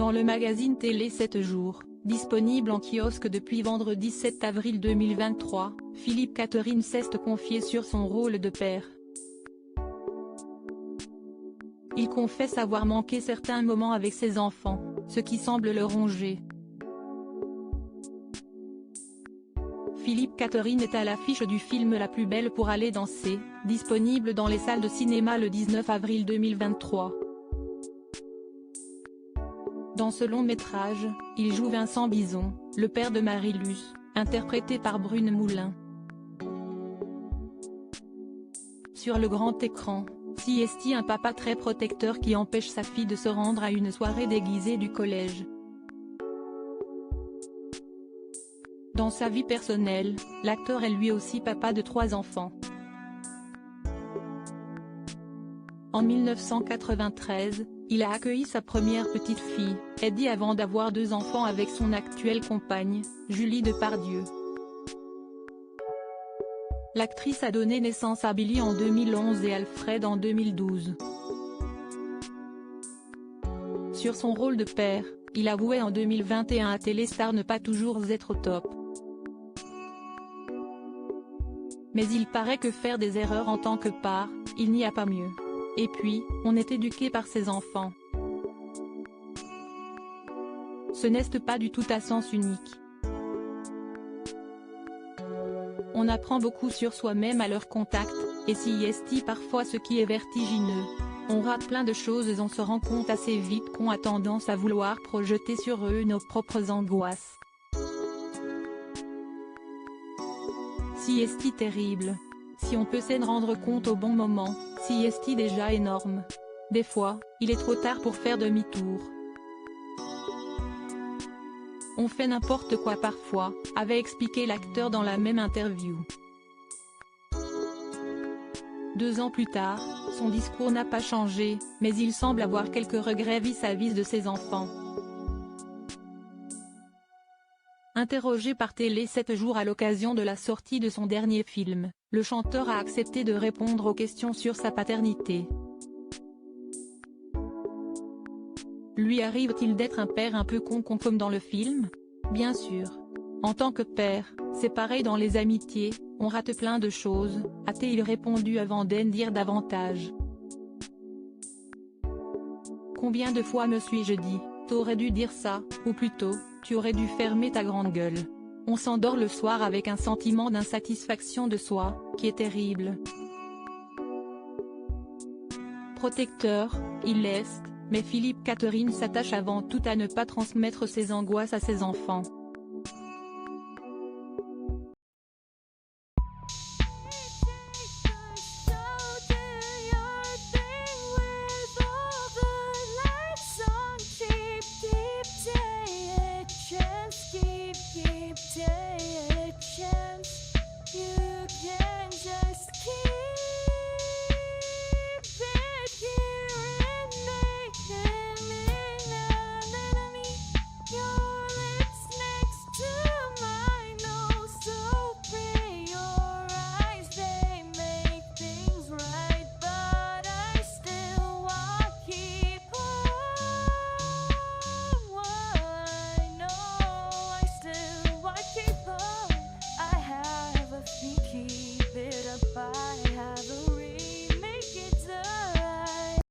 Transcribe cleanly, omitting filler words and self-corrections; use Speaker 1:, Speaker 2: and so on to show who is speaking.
Speaker 1: Dans le magazine télé 7 jours, disponible en kiosque depuis vendredi 7 avril 2023, Philippe Catherine s'est confié sur son rôle de père. Il confesse avoir manqué certains moments avec ses enfants, ce qui semble le ronger. Philippe Catherine est à l'affiche du film La plus belle pour aller danser, disponible dans les salles de cinéma le 19 avril 2023. Dans ce long métrage, il joue Vincent Bison, le père de Marie-Luce, interprété par Brune Moulin. Sur le grand écran, CST, un papa très protecteur qui empêche sa fille de se rendre à une soirée déguisée du collège. Dans sa vie personnelle, l'acteur est lui aussi papa de 3 enfants. En 1993, il a accueilli sa première petite fille, Eddie, avant d'avoir 2 enfants avec son actuelle compagne, Julie Depardieu. L'actrice a donné naissance à Billy en 2011 et Alfred en 2012. Sur son rôle de père, il avouait en 2021 à Téléstar ne pas toujours être au top. Mais il paraît que faire des erreurs en tant que père, il n'y a pas mieux. Et puis, on est éduqué par ses enfants. Ce n'est pas du tout à sens unique. On apprend beaucoup sur soi-même à leur contact, et si est parfois ce qui est vertigineux. On rate plein de choses et on se rend compte assez vite qu'on a tendance à vouloir projeter sur eux nos propres angoisses. Si est terrible. Si on peut s'en rendre compte au bon moment, si est déjà énorme. Des fois, il est trop tard pour faire demi-tour. On fait n'importe quoi parfois, avait expliqué l'acteur dans la même interview. 2 ans plus tard, son discours n'a pas changé, mais il semble avoir quelques regrets vis-à-vis de ses enfants. Interrogé par Télé 7 jours à l'occasion de la sortie de son dernier film, le chanteur a accepté de répondre aux questions sur sa paternité. Lui arrive-t-il d'être un père un peu con comme dans le film? Bien sûr. En tant que père, c'est pareil dans les amitiés, on rate plein de choses, a-t-il répondu avant d'en dire davantage. Combien de fois me suis-je dit, t'aurais dû dire ça, ou plutôt, tu aurais dû fermer ta grande gueule. On s'endort le soir avec un sentiment d'insatisfaction de soi, qui est terrible. Protecteur, il l'est, mais Philippe Catherine s'attache avant tout à ne pas transmettre ses angoisses à ses enfants.